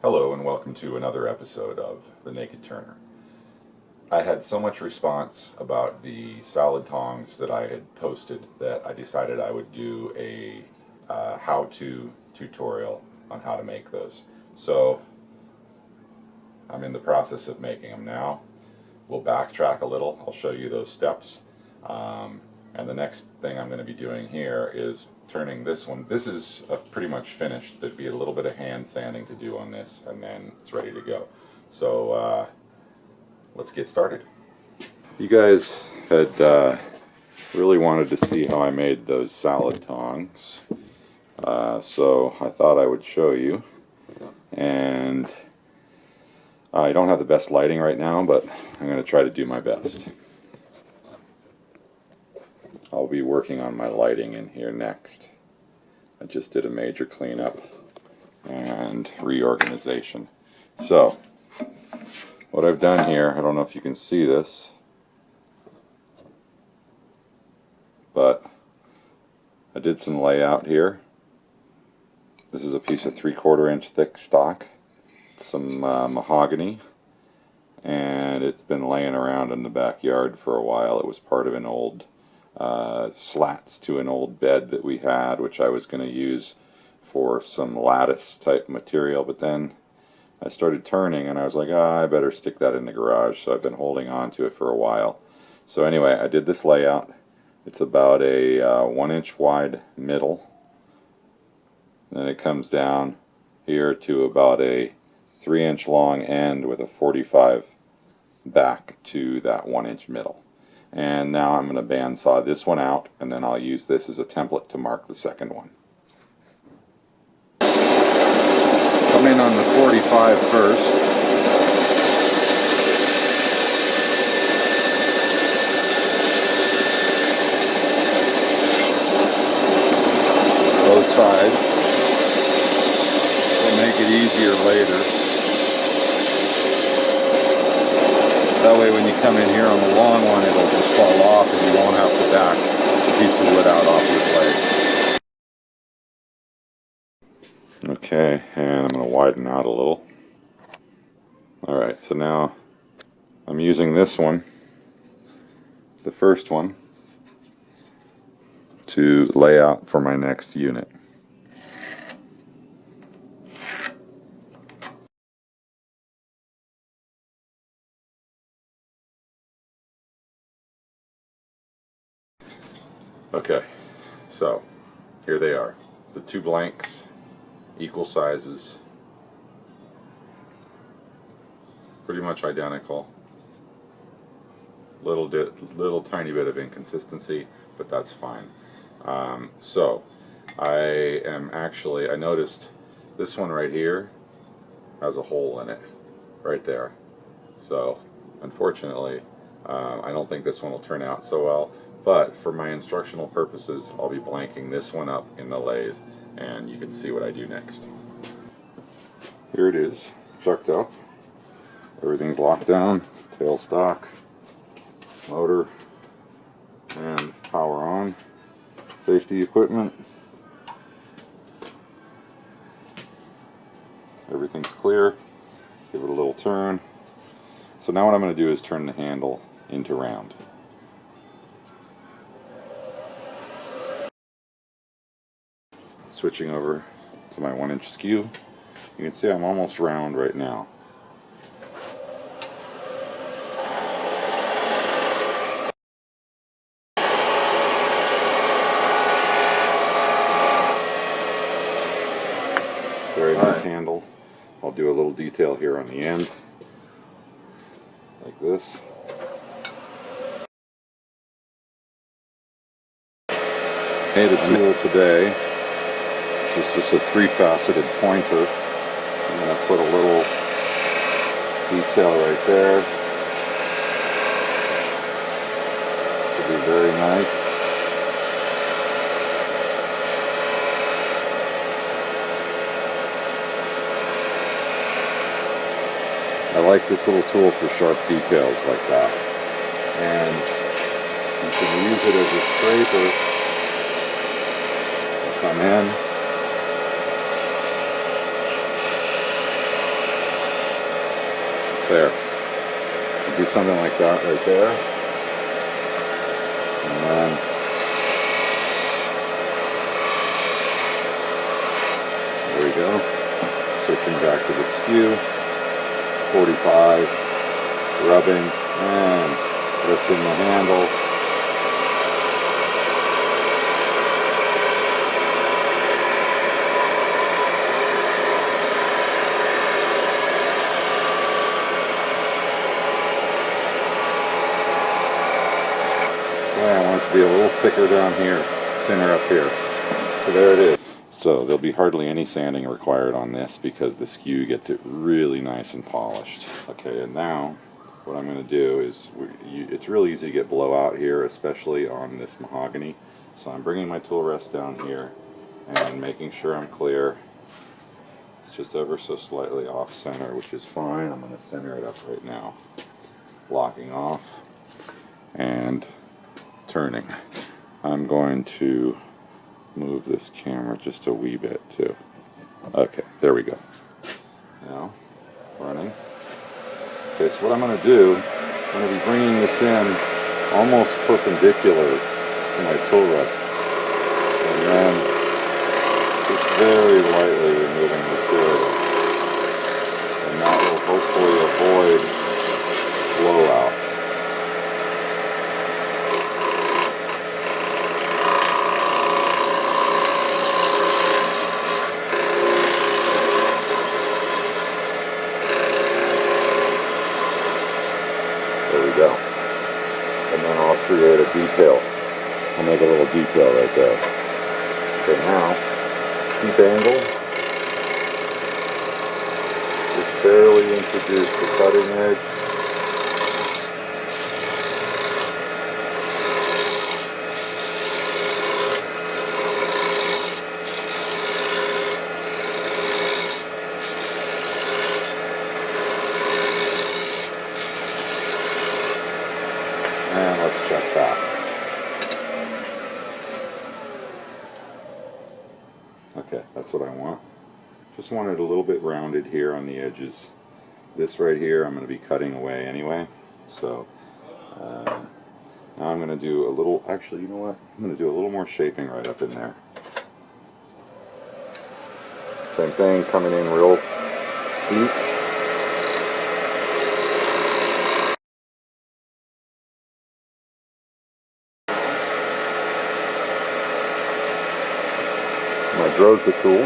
Hello and welcome to another episode of The Naked Turner. I had so much response about the solid tongs that I had posted that I decided I would do a how-to tutorial on how to make those. So I'm in the process of making them now. We'll backtrack a little. I'll show you those steps. And the next thing I'm going to be doing here is turning this one. This is pretty much finished. There'd be a little bit of hand sanding to do on this, and then it's ready to go. So let's get started. You guys had really wanted to see how I made those salad tongs, so I thought I would show you. And I don't have the best lighting right now, but I'm going to try to do my best. I'll be working on my lighting in here next. I just did a major cleanup and reorganization. So, what I've done here, I don't know if you can see this, but I did some layout here. This is a piece of 3/4 inch thick stock, some mahogany, and it's been laying around in the backyard for a while. It was part of an old slats to an old bed that we had, which I was going to use for some lattice type material, but then I started turning and I was like, I better stick that in the garage, so I've been holding on to it for a while. So anyway, I did this layout. It's about a 1-inch wide middle, then it comes down here to about a 3-inch long end with a 45 back to that 1-inch middle. And now I'm going to bandsaw this one out, and then I'll use this as a template to mark the second one. Come in on the 45 first. Both sides. It'll make it easier later. That way when you come in here on the long one, it'll just fall off and you won't have to back a piece of wood out off your blade. Okay, and I'm going to widen out a little. Alright, so now I'm using this one, the first one, to lay out for my next unit. Okay, so here they are, the two blanks, equal sizes, pretty much identical. Little tiny bit of inconsistency, but that's fine. So I noticed this one right here has a hole in it, right there. So unfortunately, I don't think this one will turn out so well. But for my instructional purposes, I'll be blanking this one up in the lathe, and you can see what I do next. Here it is, chucked up. Everything's locked down, tailstock, motor, and power on. Safety equipment. Everything's clear. Give it a little turn. So now what I'm going to do is turn the handle into round. Switching over to my 1-inch skew, you can see I'm almost round right now. Very nice handle. I'll do a little detail here on the end, like this. Made a tool today. It's just a 3-faceted pointer. I'm going to put a little detail right there. Should be very nice. I like this little tool for sharp details like that. And you can use it as a scraper. Come in. something like that right there. And then there we go. Switching back to the skew. 45, rubbing and lifting the handle. I want it to be a little thicker down here, thinner up here. So there it is. So there'll be hardly any sanding required on this because the skew gets it really nice and polished. Okay, and now what I'm going to do is, it's really easy to get blowout here, especially on this mahogany. So I'm bringing my tool rest down here and making sure I'm clear. It's just ever so slightly off center, which is fine. I'm going to center it up right now. Locking off and turning. I'm going to move this camera just a wee bit too. Okay, there we go. Now, running. Okay, so what I'm going to do, I'm going to be bringing this in almost perpendicular to my tool rest. And then just very lightly removing the material. And that will hopefully avoid blowout. Go. And then I'll create a detail. I'll make a little detail right there. Okay, now, keep angle. Just barely introduce the cutting edge. And let's check back. Okay, that's what I want. Just want it a little bit rounded here on the edges. This right here I'm going to be cutting away anyway. So now I'm going to do a little, actually, you know what? I'm going to do a little more shaping right up in there. Same thing, coming in real steep. I drove the tool,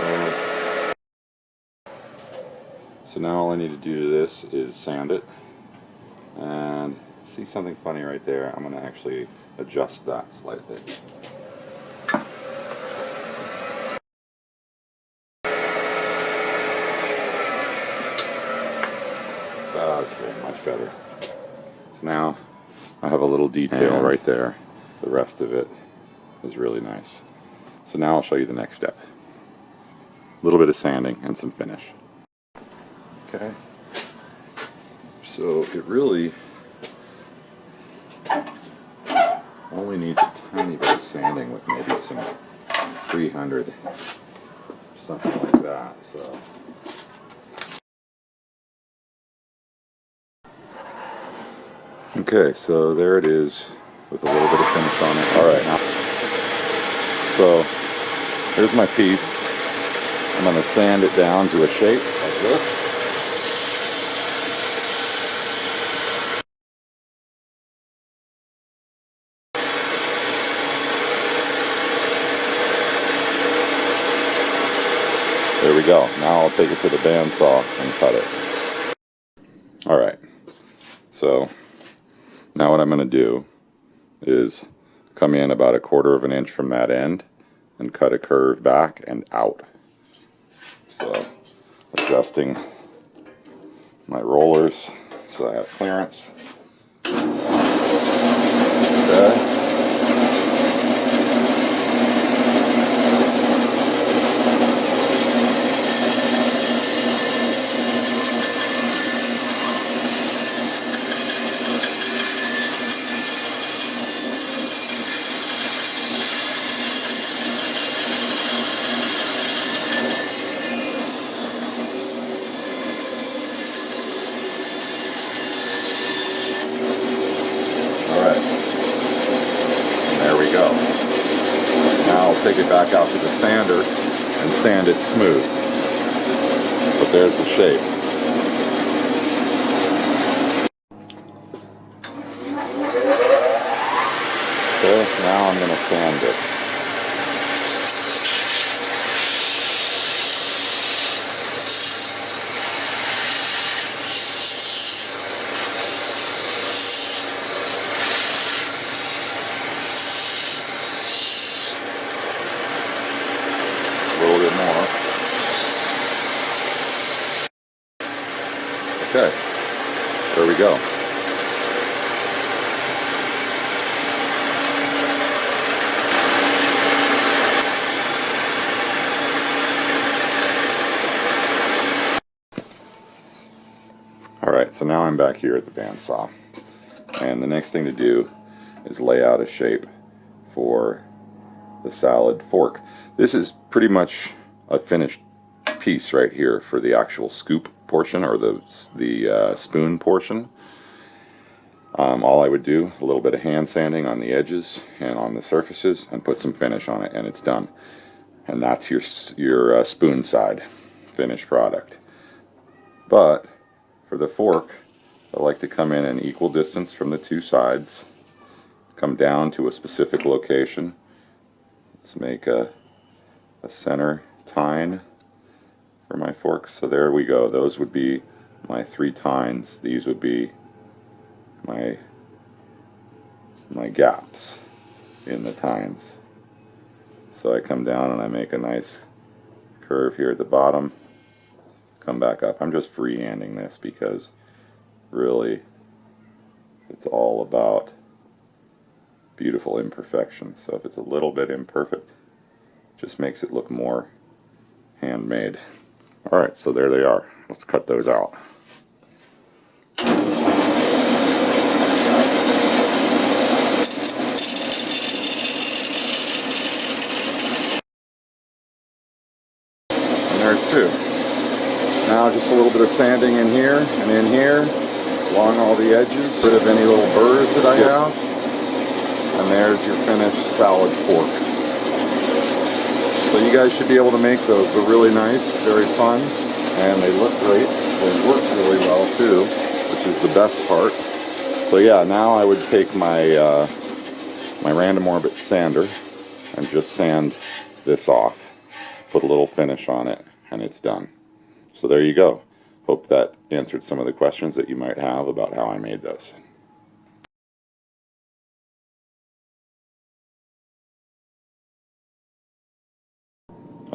and so now all I need to do to this is sand it, and see something funny right there. I'm going to actually adjust that slightly. Okay, much better. So now I have a little detail right there. The rest of it is really nice. So now I'll show you the next step. A little bit of sanding and some finish. Okay. So it really only needs a tiny bit of sanding with maybe some 300, something like that. So okay, so there it is with a little bit of finish on it. All right, now, so here's my piece. I'm going to sand it down to a shape like this. There we go. Now I'll take it to the bandsaw and cut it. All right, so now what I'm going to do is come in about 1/4 of an inch from that end and cut a curve back and out. So adjusting my rollers so I have clearance. Okay. take it back out to the sander and sand it smooth. But there's the shape. Okay, now I'm going to sand this. A little bit more. Okay, there we go. Alright, so now I'm back here at the bandsaw, and the next thing to do is lay out a shape for the salad fork. This is pretty much a finished piece right here for the actual scoop portion, or the spoon portion. All I would do, a little bit of hand sanding on the edges and on the surfaces, and put some finish on it, and it's done. And that's your spoon side finished product. But for the fork, I like to come in an equal distance from the two sides, come down to a specific location. Let's make a center tine for my fork. So there we go. Those would be my 3 tines. These would be my gaps in the tines. So I come down and I make a nice curve here at the bottom. Come back up. I'm just freehanding this because really it's all about beautiful imperfection. So if it's a little bit imperfect, it just makes it look more handmade. Alright, so there they are. Let's cut those out. And there's 2. Now just a little bit of sanding in here and in here, along all the edges, rid of any little burrs that I have. And there's your finished salad fork. So you guys should be able to make those. They're really nice, very fun, and they look great. They work really well too, which is the best part. So yeah, now I would take my my random orbit sander and just sand this off. Put a little finish on it, and it's done. So there you go. Hope that answered some of the questions that you might have about how I made those.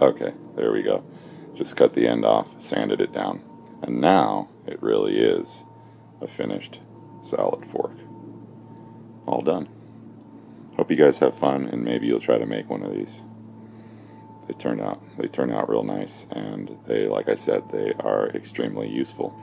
Okay, there we go. Just cut the end off, sanded it down. And now it really is a finished salad fork. All done. Hope you guys have fun, and maybe you'll try to make one of these. They turn out real nice, and they, like I said, they are extremely useful.